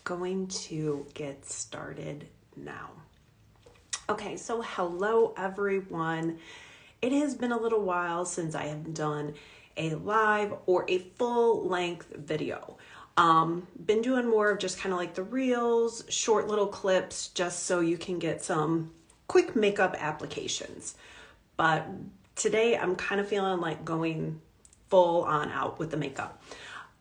going to get started now. Okay, so hello everyone. It has been a little while since I have done a live or a full length video. Been doing more of just kind of like the reels, short little clips, just so you can get some quick makeup applications. But today I'm kind of feeling like going full on out with the makeup.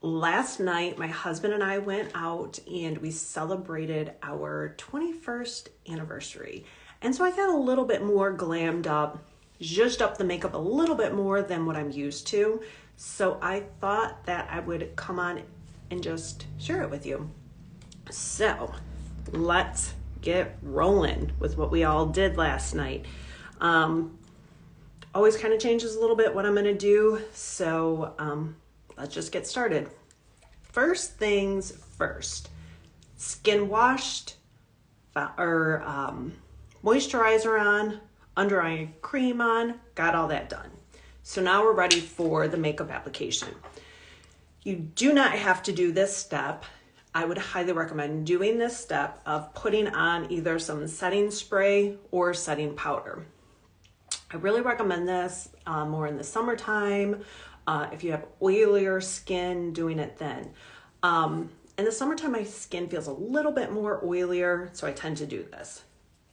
Last night, my husband and I went out and we celebrated our 21st anniversary. And so I got a little bit more glammed up, zhuzhed up the makeup a little bit more than what I'm used to. So I thought that I would come on and just share it with you. So let's get rolling with what we all did last night. Always kind of changes a little bit what I'm going to do. So let's just get started. First things first, skin washed or moisturizer on, under eye cream on, got all that done. So now we're ready for the makeup application. You do not have to do this step. I would highly recommend doing this step of putting on either some setting spray or setting powder. I really recommend this more in the summertime. If you have oilier skin, doing it then. In the summertime, my skin feels a little bit more oilier, so I tend to do this.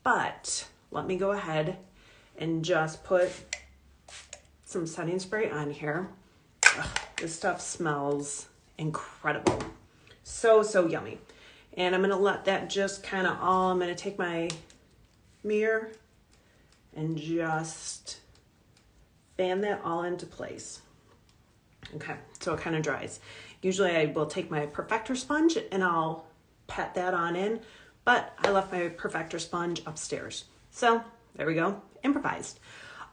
But let me go ahead and just put some setting spray on here. Ugh, this stuff smells incredible. So yummy. And I'm gonna let that just kind of I'm gonna take my mirror and just fan that all into place. Okay, so it kind of dries. Usually I will take my perfector sponge and I'll pat that on in, but I left my perfector sponge upstairs. So there we go, improvised.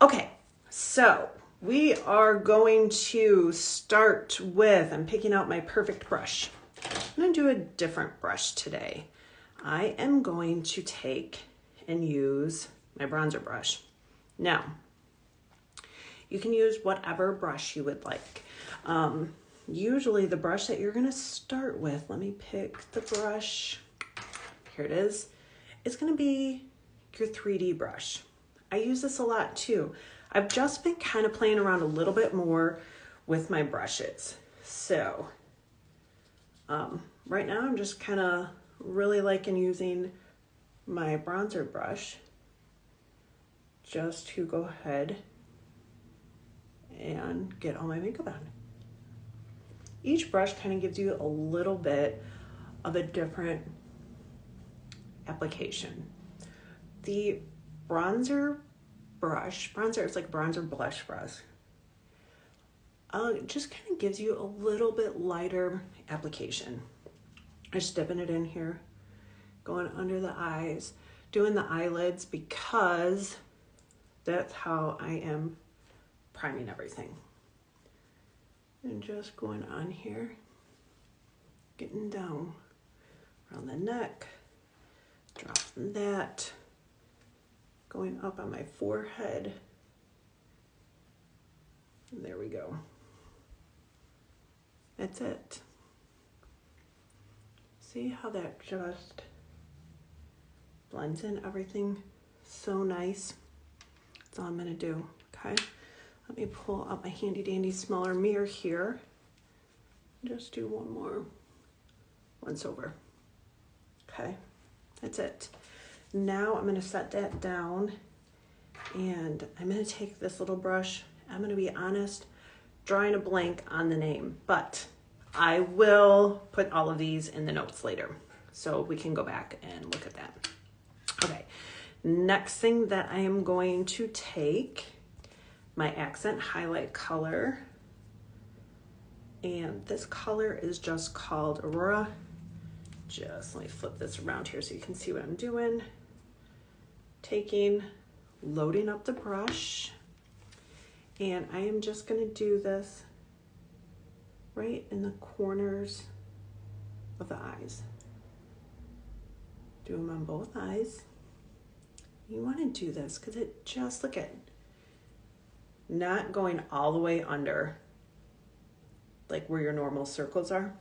Okay, so we are going to start with, I'm picking out my perfect brush. I'm gonna do a different brush today. I am going to take and use my bronzer brush. Now, you can use whatever brush you would like. Usually the brush that you're gonna start with, let me pick the brush. Here it is. It's gonna be your 3D brush. I use this a lot too. I've just been kind of playing around a little bit more with my brushes. So right now I'm just kind of really liking using my bronzer brush just to go ahead and get all my makeup on. Each brush kind of gives you a little bit of a different application. The bronzer brush, it's like bronzer blush brush, it just kind of gives you a little bit lighter application. I'm just dipping it in here, going under the eyes, doing the eyelids because that's how I am priming everything. And just going on here, getting down around the neck, dropping that, going up on my forehead. And there we go. That's it. See how that just blends in everything so nice? That's all I'm gonna do, okay? Let me pull up my handy dandy smaller mirror here. Just do one more once over. Okay, that's it. Now I'm gonna set that down and I'm gonna take this little brush. I'm gonna be honest, drawing a blank on the name, but I will put all of these in the notes later so we can go back and look at that. Okay, next thing that I am going to take my accent highlight color, and this color is just called Aurora. Just let me flip this around here so you can see what I'm doing. Loading up the brush, and I am just gonna do this right in the corners of the eyes. Do them on both eyes. You wanna do this because it just, look at, not going all the way under, like where your normal circles are.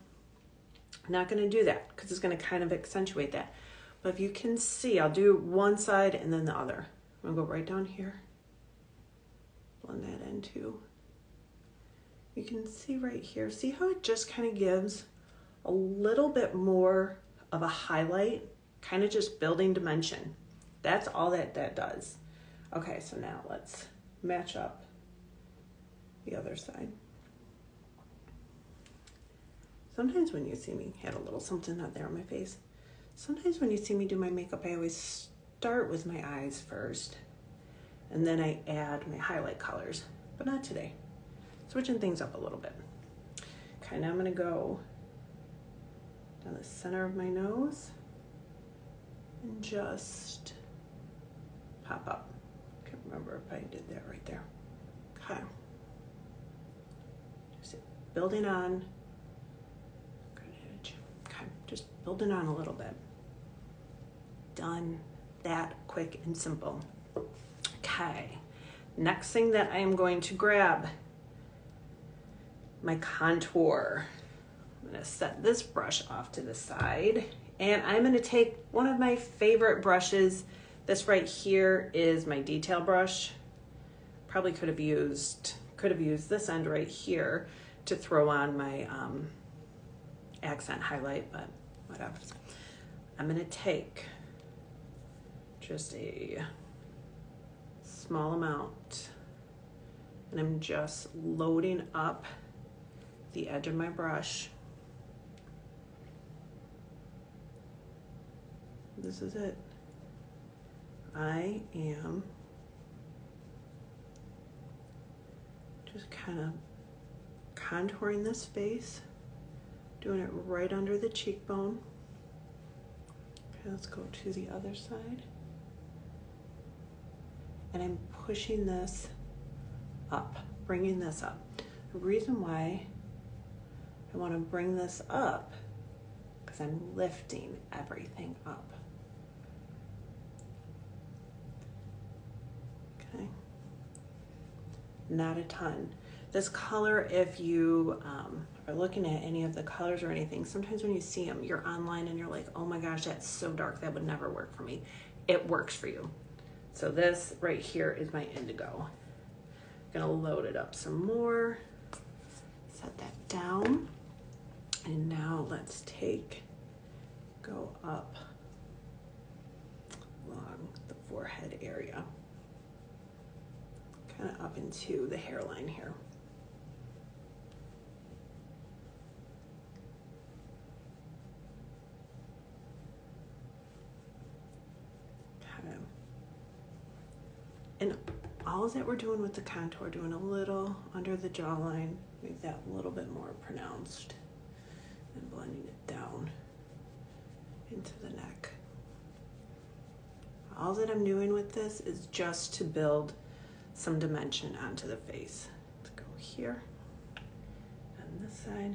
I'm not going to do that because it's going to kind of accentuate that. But if you can see, I'll do one side and then the other. I'm going to go right down here. Blend that in too. You can see right here, see how it just kind of gives a little bit more of a highlight, kind of just building dimension. That's all that does. Okay, so now let's match up the other side. Sometimes when you see me, had a little something out there on my face. Sometimes when you see me do my makeup, I always start with my eyes first, and then I add my highlight colors, but not today. Switching things up a little bit. Okay, now I'm gonna go down the center of my nose and just pop up. Can't remember if I did that right there. Okay. Just building on. Okay, just building on a little bit. Done. That quick and simple. Okay. Next thing that I am going to grab, my contour. I'm gonna set this brush off to the side, and I'm gonna take one of my favorite brushes. This right here is my detail brush. Probably could have used this end right here to throw on my accent highlight, but whatever. I'm gonna take just a small amount, and I'm just loading up the edge of my brush. This is it. I am just kind of contouring this face, doing it right under the cheekbone. Okay, let's go to the other side. And I'm pushing this up, bringing this up. The reason why I want to bring this up, because I'm lifting everything up. Okay. Not a ton. This color, if you are looking at any of the colors or anything, sometimes when you see them, you're online and you're like, oh my gosh, that's so dark, that would never work for me. It works for you. So this right here is my Indigo. I'm gonna load it up some more, set that down, and now let's go up along the forehead area, kind of up into the hairline here. And all that we're doing with the contour, doing a little under the jawline, make that a little bit more pronounced, and blending it down into the neck. All that I'm doing with this is just to build some dimension onto the face. Let's go here, on this side.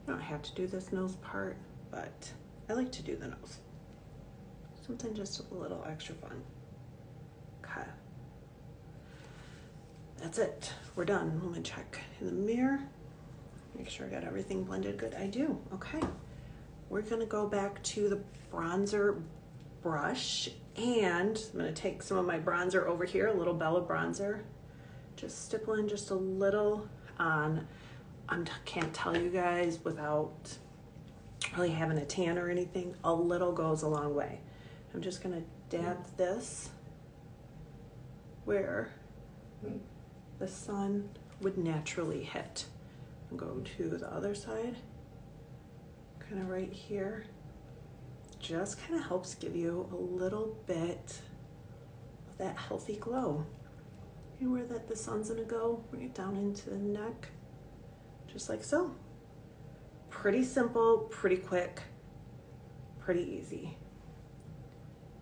You don't have to do this nose part, but I like to do the nose. Something just a little extra fun. Okay. That's it. We're done. Let me check in the mirror. Make sure I got everything blended good. I do. Okay. We're going to go back to the bronzer brush, and I'm going to take some of my bronzer over here, a little Bella bronzer. Just stipple in just a little on. I can't tell you guys without really having a tan or anything. A little goes a long way. I'm just going to dab this where the sun would naturally hit. And go to the other side, kind of right here. Just kind of helps give you a little bit of that healthy glow. And where the sun's gonna go, bring it down into the neck, just like so. Pretty simple, pretty quick, pretty easy.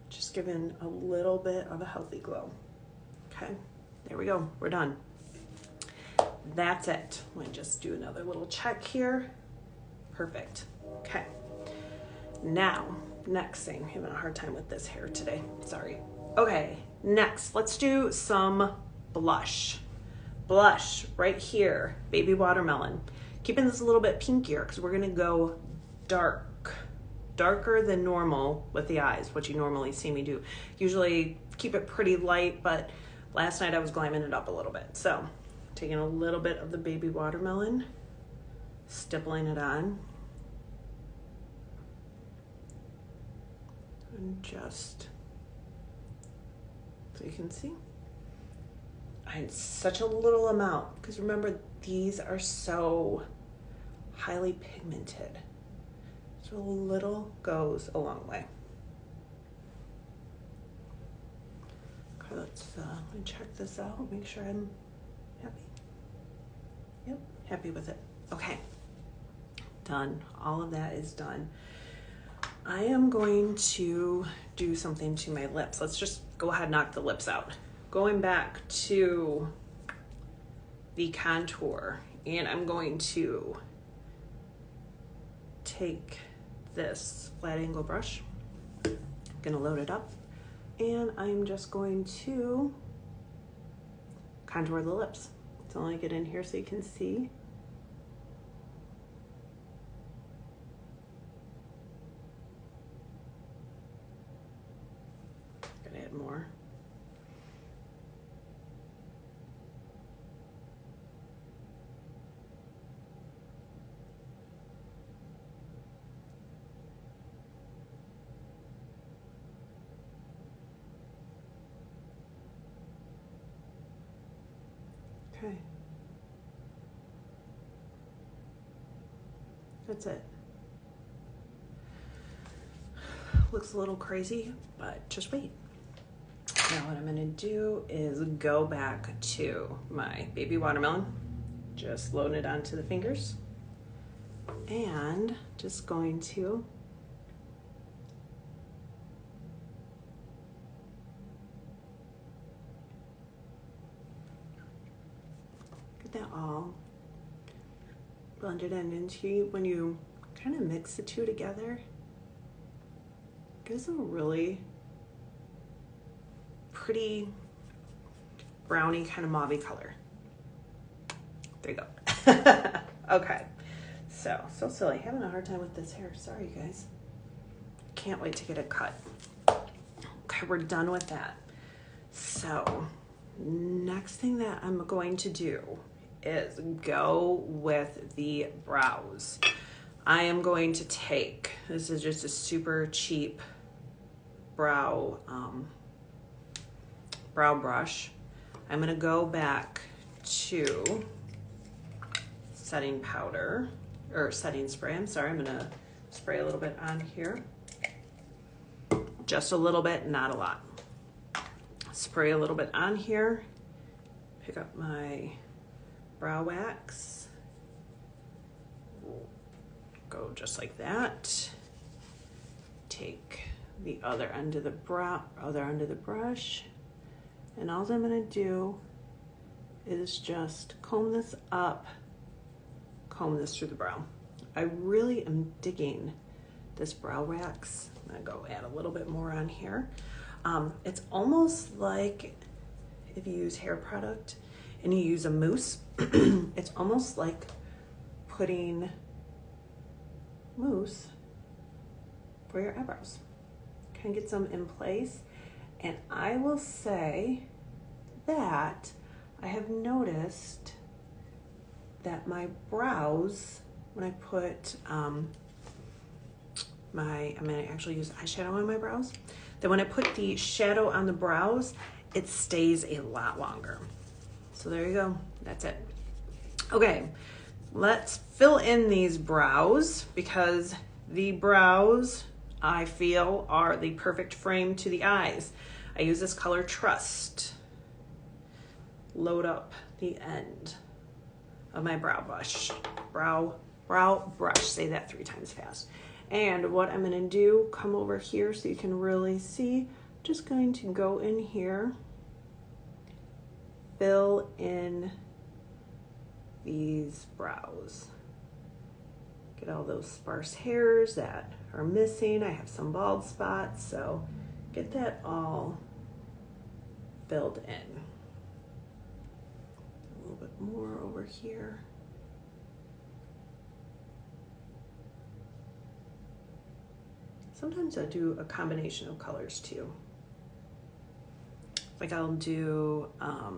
Just giving a little bit of a healthy glow. Okay, there we go, we're done. That's it. Let me just do another little check here. Perfect. Okay. Now, next thing, I'm having a hard time with this hair today. Sorry. Okay, next, let's do some blush. Blush right here, Baby Watermelon. Keeping this a little bit pinkier because we're gonna go darker than normal with the eyes, what you normally see me do. Usually keep it pretty light, but last night I was glamming it up a little bit. So taking a little bit of the baby watermelon, stippling it on, and just so you can see. And such a little amount, because remember, these are so highly pigmented. So a little goes a long way. Okay, let me check this out, make sure I'm happy. Yep, happy with it. Okay, done. All of that is done. I am going to do something to my lips. Let's just go ahead and knock the lips out. Going back to the contour, and I'm going to take this flat angle brush, gonna load it up, and I'm just going to contour the lips. So I'll get in here so you can see. Gonna add more. Okay. That's it. Looks a little crazy, but just wait. Now what I'm gonna do is go back to my baby watermelon, just load it onto the fingers, and just going to get that all blended in. And see, when you kind of mix the two together, it gives a really pretty brownie kind of mauve color. There you go. Okay, so silly, having a hard time with this hair. Sorry, you guys. Can't wait to get it cut. Okay, we're done with that. So next thing that I'm going to do is go with the brows. I am going to take, this is just a super cheap brow brush. I'm gonna go back to setting powder, or setting spray, I'm sorry. I'm gonna spray a little bit on here. Just a little bit, not a lot. Spray a little bit on here. Pick up my brow wax. Go just like that. Take the other end of the brush, and all I'm gonna do is just comb this up, comb this through the brow. I really am digging this brow wax. I'm gonna go add a little bit more on here. It's almost like if you use hair product and you use a mousse, it's almost like putting mousse for your eyebrows. Kind of get some in place. And I will say that I have noticed that my brows, when I put I'm gonna actually use eyeshadow on my brows, that when I put the shadow on the brows, it stays a lot longer. So there you go, that's it. Okay, let's fill in these brows, because the brows, I feel, are the perfect frame to the eyes. I use this color Trust. Load up the end of my brow brush. Brow brush, say that 3 times fast. And what I'm gonna do, come over here so you can really see, just going to go in here, fill in these brows. Get all those sparse hairs that are missing. I have some bald spots, so get that all filled in. A little bit more over here. Sometimes I do a combination of colors too. Like I'll do a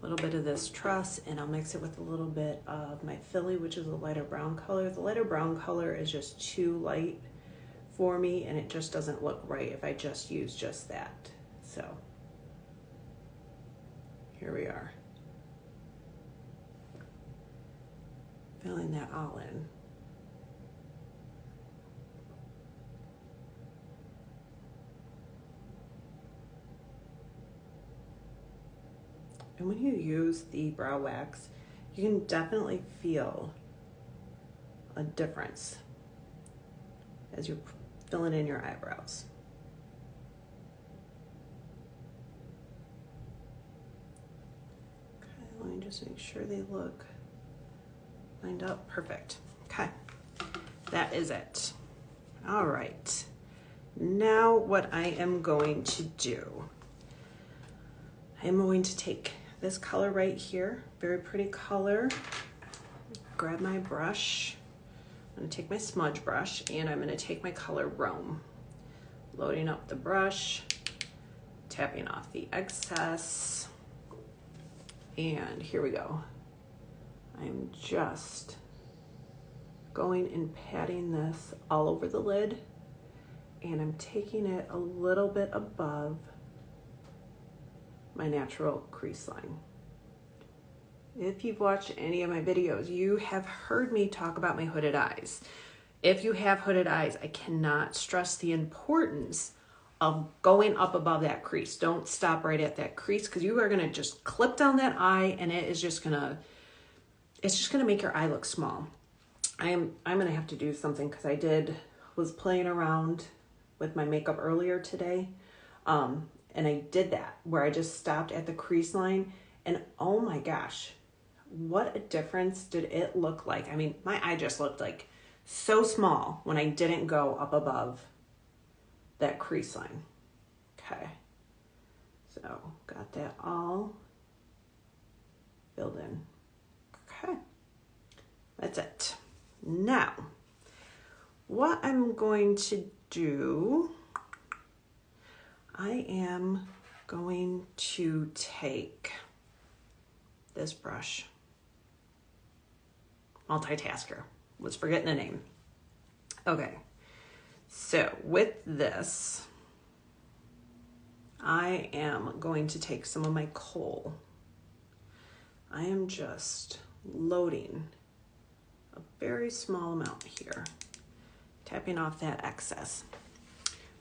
little bit of this truss and I'll mix it with a little bit of my Philly, which is a lighter brown color. The lighter brown color is just too light for me and it just doesn't look right if I just use just that. So here we are. Filling that all in. And when you use the brow wax, you can definitely feel a difference as you're filling in your eyebrows. Okay, let me just make sure they look lined up. Perfect. Okay, that is it. All right, now what I am going to do, I'm going to take this color right here, very pretty color. Grab my brush. I'm gonna take my smudge brush and I'm gonna take my color Rome. Loading up the brush, tapping off the excess, and here we go. I'm just going and patting this all over the lid, and I'm taking it a little bit above my natural crease line. If you've watched any of my videos, you have heard me talk about my hooded eyes. If you have hooded eyes, I cannot stress the importance of going up above that crease. Don't stop right at that crease because you are gonna just clip down that eye and it's just gonna make your eye look small. I'm gonna have to do something because I was playing around with my makeup earlier today. And I did that where I just stopped at the crease line and oh my gosh, what a difference did it look like. I mean, my eye just looked like so small when I didn't go up above that crease line. Okay, so got that all filled in. Okay, that's it. Now, what I'm going to do, I am going to take this brush, multitasker, was forgetting the name. Okay, so with this, I am going to take some of my kohl. I am just loading a very small amount here, tapping off that excess.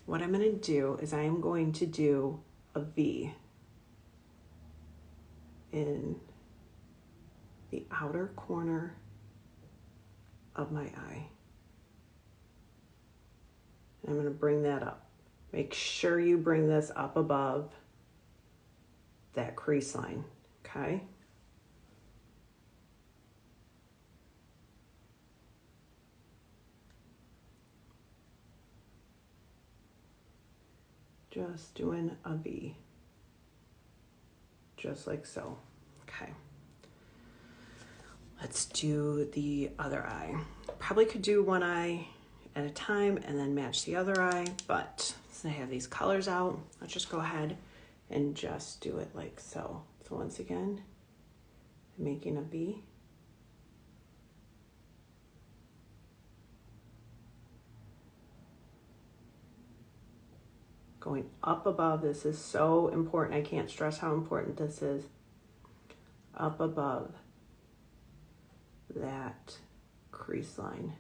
What I'm going to do is I am going to do a V in the outer corner of my eye. I'm going to bring that up. Make sure you bring this up above that crease line, okay? Just doing a V, just like so. Okay, let's do the other eye. Probably could do one eye at a time and then match the other eye, but since I have these colors out, let's just go ahead and just do it like so. So once again, I'm making a V. Going up above, this is so important. I can't stress how important this is. Up above that crease line.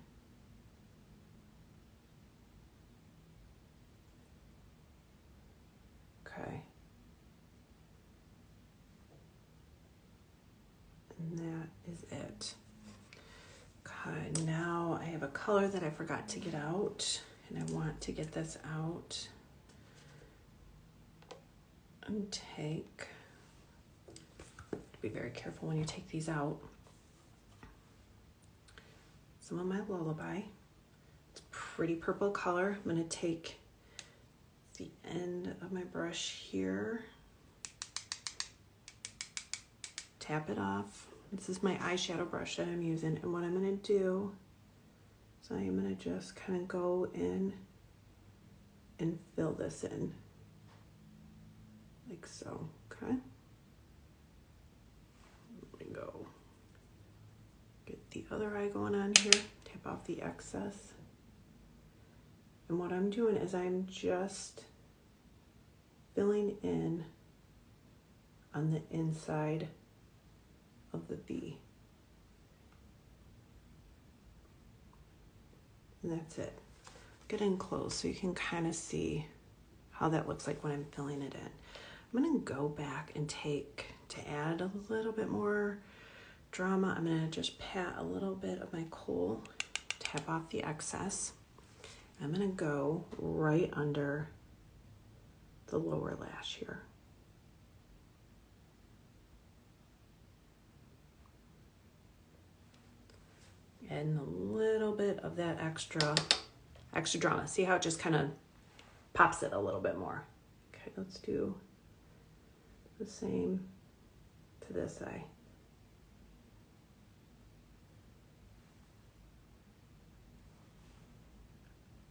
Okay. And that is it. Okay, now I have a color that I forgot to get out, and I want to get this out. And take, be very careful when you take these out, some of my Lullaby. It's a pretty purple color. I'm going to take the end of my brush here, tap it off. This is my eyeshadow brush that I'm using, and what I'm going to do is So I'm gonna just kind of go in and fill this in like so, okay? Let me go get the other eye going on here, tap off the excess. And what I'm doing is I'm just filling in on the inside of the V. And that's it. Get in close so you can kind of see how that looks like when I'm filling it in. I'm gonna go back and to add a little bit more drama, I'm gonna just pat a little bit of my kohl, tap off the excess. I'm gonna go right under the lower lash here. And a little bit of that extra drama. See how it just kind of pops it a little bit more. Okay, let's do the same to this eye.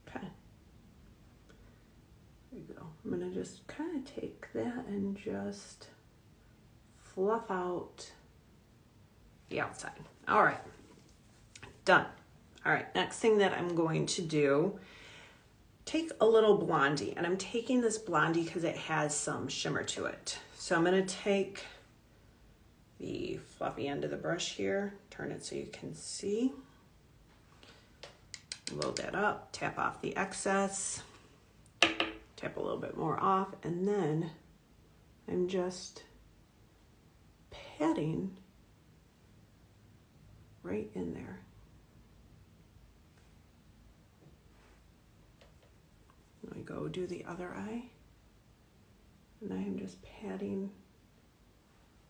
Okay. There you go. I'm gonna just kind of take that and just fluff out the outside. All right, done. All right, next thing that I'm going to do, take a little Blondie, and I'm taking this Blondie because it has some shimmer to it. So I'm gonna take the fluffy end of the brush here, turn it so you can see. Load that up, tap off the excess, tap a little bit more off, and then I'm just patting right in there. Let me go do the other eye, and I am just patting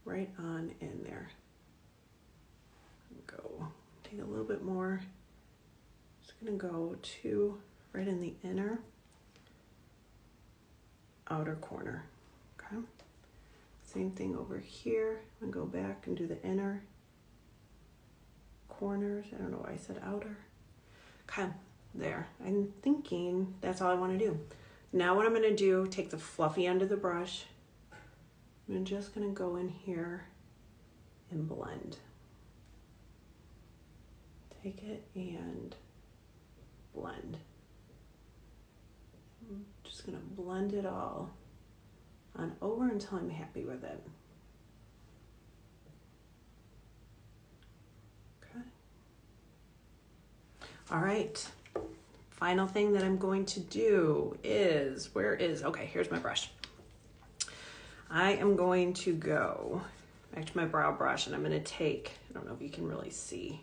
right on in there. Go take a little bit more. Just gonna go to right in the inner outer corner. Okay. Same thing over here. I'm gonna go back and do the inner corners. I don't know why I said outer. Okay, there. I'm thinking that's all I want to do. Now what I'm gonna do, take the fluffy end of the brush. I'm just gonna go in here and blend. Take it and blend. I'm just gonna blend it all on over until I'm happy with it. Okay. All right. Final thing that I'm going to do is, okay, here's my brush. I am going to go back to my brow brush, and I'm gonna take, I don't know if you can really see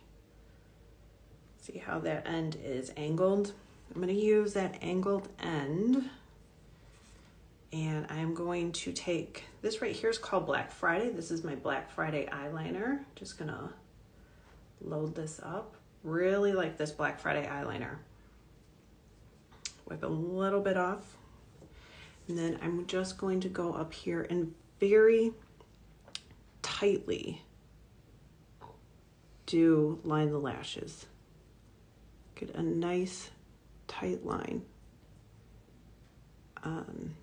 how that end is angled. I'm gonna use that angled end, and I'm going to take, this right here is called Black Friday. This is my Black Friday eyeliner. Just gonna load this up. Really like this Black Friday eyeliner. Wipe a little bit off. And then I'm just going to go up here and very tightly line the lashes. Get a nice tight line on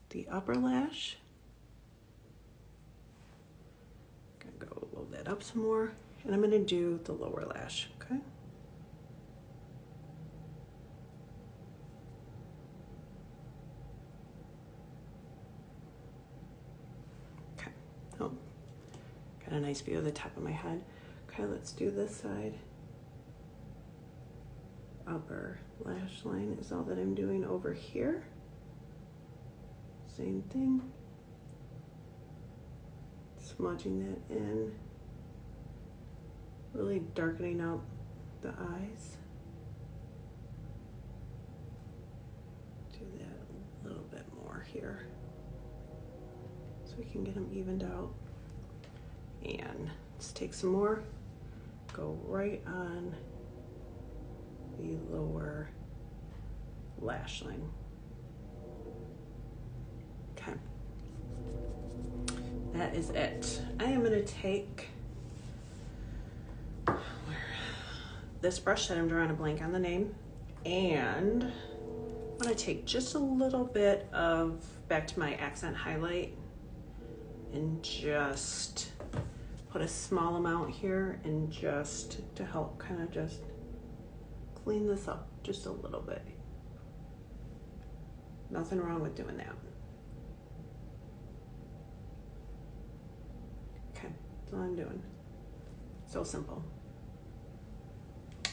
the upper lash. Gonna go load that up some more, and I'm gonna do the lower lash, okay? Okay, oh, got a nice view of the top of my head. Okay, let's do this side. Upper lash line is all that I'm doing over here. Same thing. Smudging that in. Really darkening out the eyes. Do that a little bit more here, so we can get them evened out. And let's take some more. Go right on the lower lash line. Okay, that is it. I am going to take this brush that I'm drawing a blank on the name, and I'm gonna take just a little bit of, back to my accent highlight, and just put a small amount here, and just to help kind of just clean this up just a little bit. Nothing wrong with doing that. Okay, that's all I'm doing. So simple.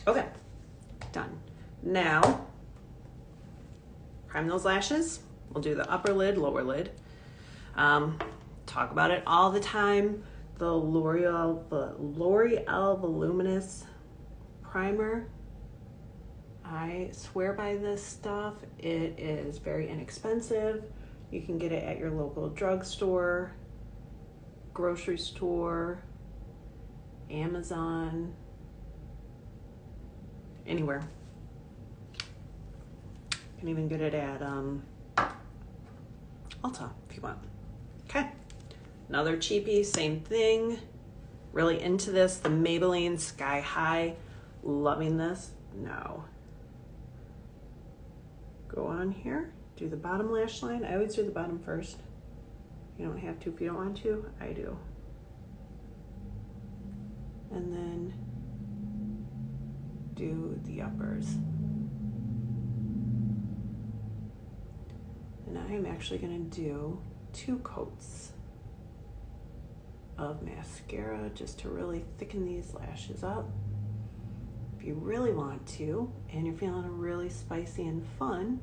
Okay, done. Now, prime those lashes. We'll do the upper lid, lower lid. Talk about it all the time. The L'Oreal Voluminous Primer. I swear by this stuff. It is very inexpensive. You can get it at your local drugstore, grocery store, Amazon, anywhere. You can even get it at Ulta if you want. Okay, another cheapie, same thing. Really into this, the Maybeline Sky High. Loving this. Now, go on here, do the bottom lash line. I always do the bottom first. You don't have to if you don't want to. I do. And then do the uppers. And I am actually going to do 2 coats of mascara just to really thicken these lashes up. If you really want to, and you're feeling really spicy and fun,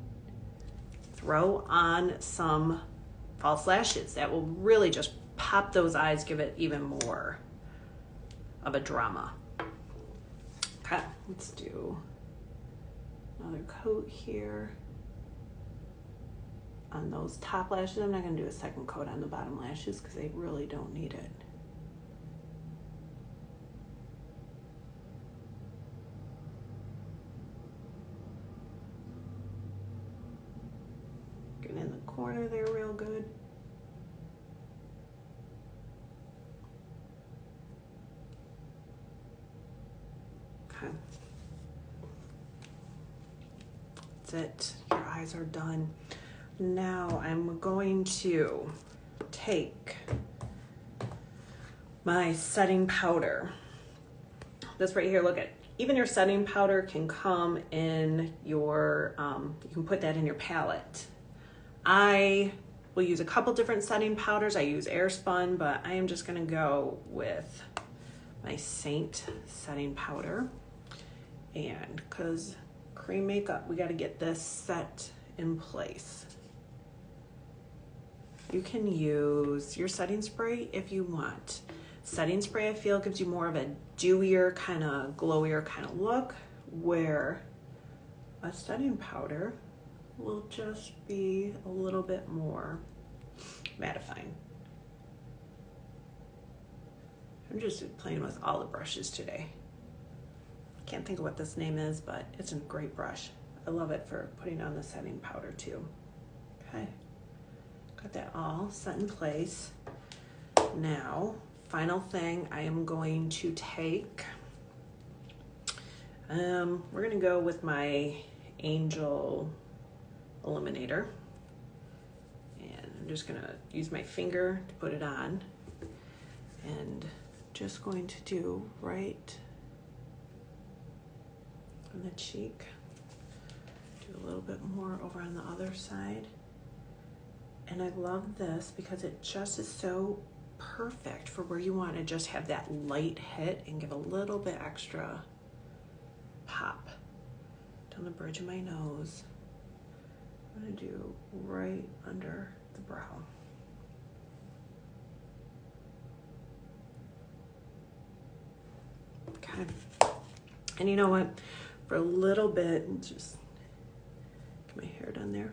throw on some false lashes. That will really just pop those eyes, give it even more of a drama. Okay, let's do another coat here on those top lashes. I'm not going to do a second coat on the bottom lashes because they really don't need it. Getting in the corner there real good. Okay. That's it. Your eyes are done. Now I'm going to take my setting powder. This right here, look at, even your setting powder can come in your, you can put that in your palette. I will use a couple different setting powders. I use Airspun, but I am just gonna go with my Saint setting powder. And because cream makeup, we gotta get this set in place. You can use your setting spray if you want. Setting spray, I feel, gives you more of a dewier, kind of glowier kind of look, where a setting powder will just be a little bit more mattifying. I'm just playing with all the brushes today. Can't think of what this name is, but it's a great brush. I love it for putting on the setting powder too. Okay. Got that all set in place. Now, final thing, I am going to take, we're gonna go with my Angel Illuminator. And I'm just gonna use my finger to put it on. And just going to do right on the cheek. Do a little bit more over on the other side. And I love this because it just is so perfect for where you want to just have that light hit and give a little bit extra pop down the bridge of my nose. I'm going to do right under the brow. Okay. And you know what? For a little bit, just get my hair done there.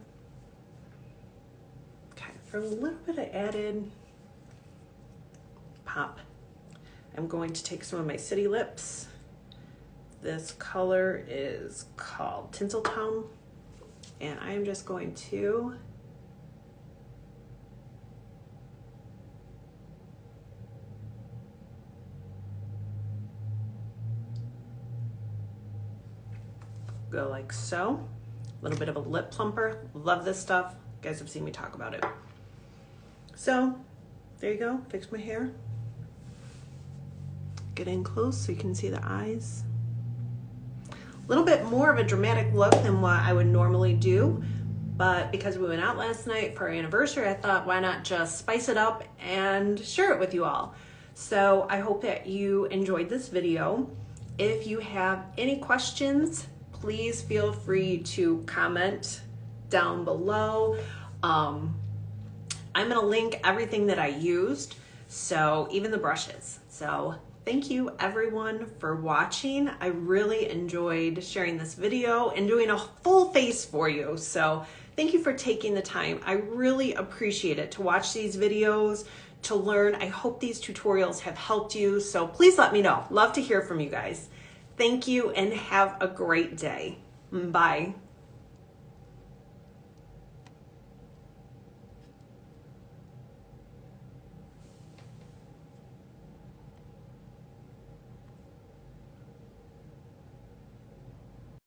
For a little bit of added pop, I'm going to take some of my City Lips. This color is called Tinsel Tone, and I'm just going to Go like so. A little bit of a lip plumper. Love this stuff. You guys have seen me talk about it. So there you go. Fix my hair. Get in close so you can see the eyes. A little bit more of a dramatic look than what I would normally do, but because we went out last night for our anniversary, I thought why not just spice it up and share it with you all. So I hope that you enjoyed this video. If you have any questions, please feel free to comment down below. I'm gonna link everything that I used, so even the brushes. So thank you everyone for watching. I really enjoyed sharing this video and doing a full face for you. So thank you for taking the time. I really appreciate it to watch these videos, to learn. I hope these tutorials have helped you. So please let me know. Love to hear from you guys. Thank you and have a great day. Bye.